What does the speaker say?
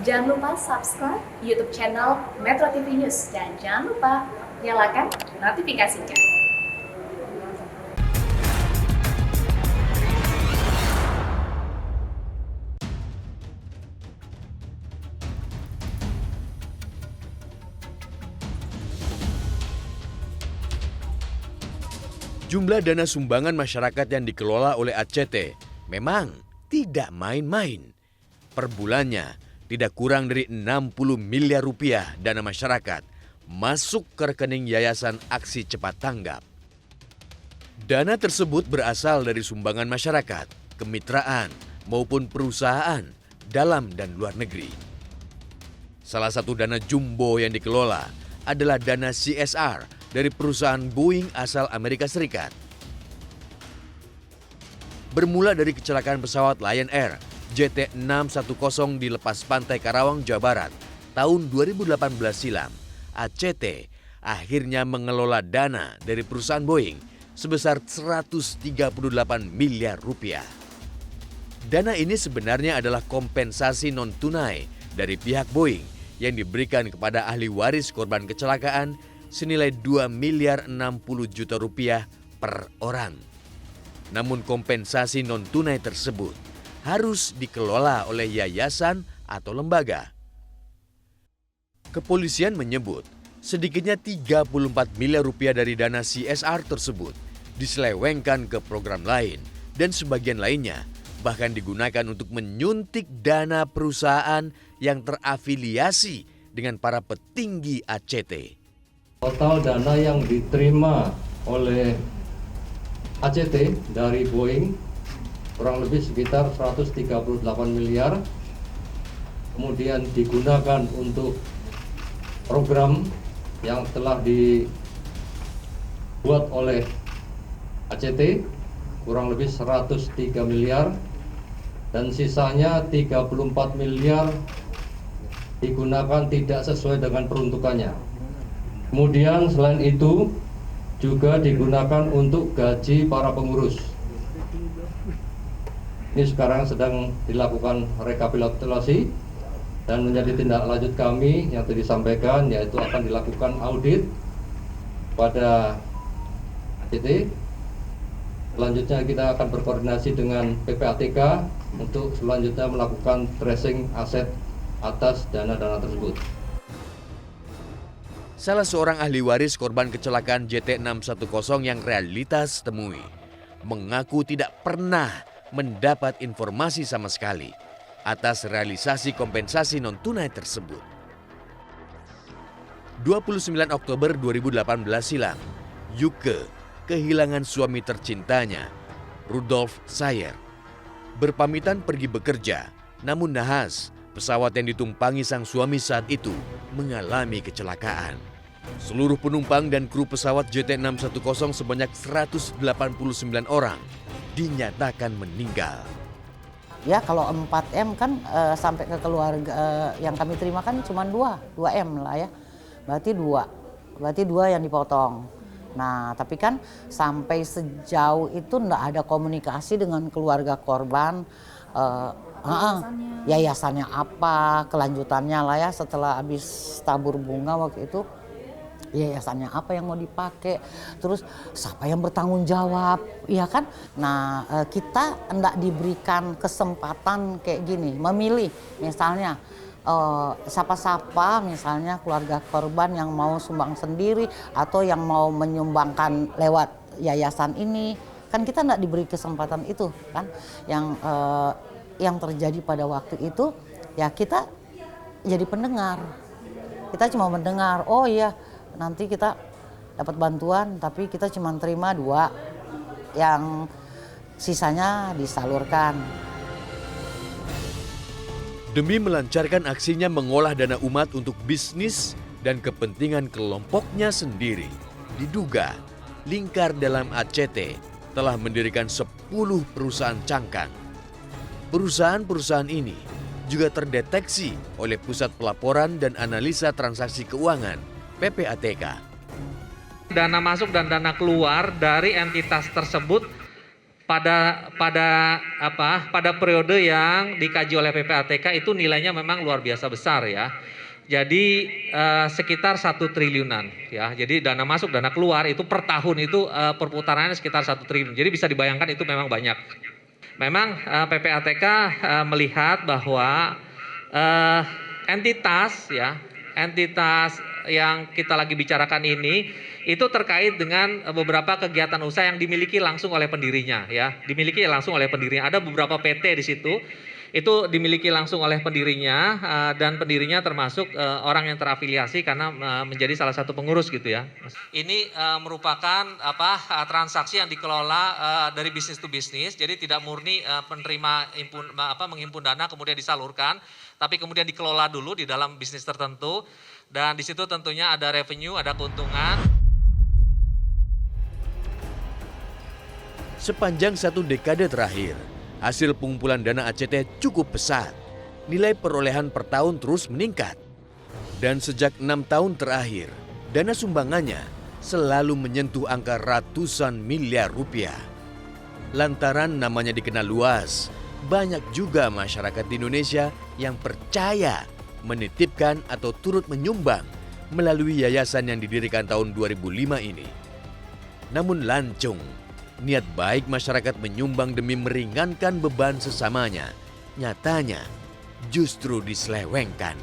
Jangan lupa subscribe YouTube channel Metro TV News dan jangan lupa nyalakan notifikasinya. Jumlah dana sumbangan masyarakat yang dikelola oleh ACT memang tidak main-main. Per bulannya tidak kurang dari 60 miliar rupiah dana masyarakat masuk ke rekening Yayasan Aksi Cepat Tanggap. Dana tersebut berasal dari sumbangan masyarakat, kemitraan, maupun perusahaan dalam dan luar negeri. Salah satu dana jumbo yang dikelola adalah dana CSR dari perusahaan Boeing asal Amerika Serikat. Bermula dari kecelakaan pesawat Lion Air JT610 di lepas pantai Karawang, Jawa Barat tahun 2018 silam, ACT akhirnya mengelola dana dari perusahaan Boeing sebesar 138 miliar rupiah. Dana ini sebenarnya adalah kompensasi non-tunai dari pihak Boeing yang diberikan kepada ahli waris korban kecelakaan senilai 2 miliar 60 juta rupiah per orang. Namun kompensasi non-tunai tersebut harus dikelola oleh yayasan atau lembaga. Kepolisian menyebut sedikitnya 34 miliar rupiah dari dana CSR tersebut diselewengkan ke program lain dan sebagian lainnya bahkan digunakan untuk menyuntik dana perusahaan yang terafiliasi dengan para petinggi ACT. Total dana yang diterima oleh ACT dari Boeing kurang lebih sekitar 138 miliar, kemudian digunakan untuk program yang telah dibuat oleh ACT kurang lebih 103 miliar, dan sisanya 34 miliar digunakan tidak sesuai dengan peruntukannya. Kemudian selain itu juga digunakan untuk gaji para pengurus. Ini sekarang sedang dilakukan rekapitulasi dan menjadi tindak lanjut kami yang tadi disampaikan, yaitu akan dilakukan audit pada ACT. Selanjutnya kita akan berkoordinasi dengan PPATK untuk selanjutnya melakukan tracing aset atas dana-dana tersebut. Salah seorang ahli waris korban kecelakaan JT610 yang realitas temui mengaku tidak pernah mendapat informasi sama sekali atas realisasi kompensasi non-tunai tersebut. 29 Oktober 2018 silam, Yuke kehilangan suami tercintanya, Rudolf Sayer. Berpamitan pergi bekerja, namun nahas pesawat yang ditumpangi sang suami saat itu mengalami kecelakaan. Seluruh penumpang dan kru pesawat JT610 sebanyak 189 orang dinyatakan meninggal. Ya kalau 4M kan sampai ke keluarga yang kami terima kan cuma 2M lah ya. Berarti dua yang dipotong. Nah tapi kan sampai sejauh itu enggak ada komunikasi dengan keluarga korban. Yayasannya apa, kelanjutannya lah ya setelah habis tabur bunga waktu itu, yayasannya apa yang mau dipakai, terus siapa yang bertanggung jawab, ya kan? Nah kita enggak diberikan kesempatan kayak gini, memilih misalnya siapa-siapa misalnya keluarga korban yang mau sumbang sendiri atau yang mau menyumbangkan lewat yayasan ini, kan kita enggak diberi kesempatan itu kan, yang terjadi pada waktu itu ya kita jadi pendengar, kita cuma mendengar, oh iya nanti kita dapat bantuan tapi kita cuma terima 2, yang sisanya disalurkan. Demi melancarkan aksinya mengolah dana umat untuk bisnis dan kepentingan kelompoknya sendiri, diduga lingkar dalam ACT telah mendirikan 10 perusahaan cangkang. Perusahaan-perusahaan ini juga terdeteksi oleh Pusat Pelaporan dan Analisa Transaksi Keuangan (PPATK). Dana masuk dan dana keluar dari entitas tersebut pada periode yang dikaji oleh PPATK itu nilainya memang luar biasa besar ya. Jadi sekitar 1 triliunan ya. Jadi dana masuk, dana keluar itu per tahun itu perputarannya sekitar 1 triliun. Jadi bisa dibayangkan itu memang banyak. Memang PPATK melihat bahwa entitas yang kita lagi bicarakan ini itu terkait dengan beberapa kegiatan usaha yang dimiliki langsung oleh pendirinya ya. Dimiliki langsung oleh pendirinya. Ada beberapa PT di situ. Itu dimiliki langsung oleh pendirinya dan pendirinya termasuk orang yang terafiliasi karena menjadi salah satu pengurus gitu ya. Ini merupakan transaksi yang dikelola dari bisnis to bisnis. Jadi tidak murni penerima menghimpun dana kemudian disalurkan, tapi kemudian dikelola dulu di dalam bisnis tertentu dan di situ tentunya ada revenue, ada keuntungan. Sepanjang 1 dekade terakhir, hasil pengumpulan dana ACT cukup pesat. Nilai perolehan per tahun terus meningkat. Dan sejak 6 tahun terakhir, dana sumbangannya selalu menyentuh angka ratusan miliar rupiah. Lantaran namanya dikenal luas, banyak juga masyarakat di Indonesia yang percaya menitipkan atau turut menyumbang melalui yayasan yang didirikan tahun 2005 ini. Namun lancung, niat baik masyarakat menyumbang demi meringankan beban sesamanya, nyatanya justru diselewengkan.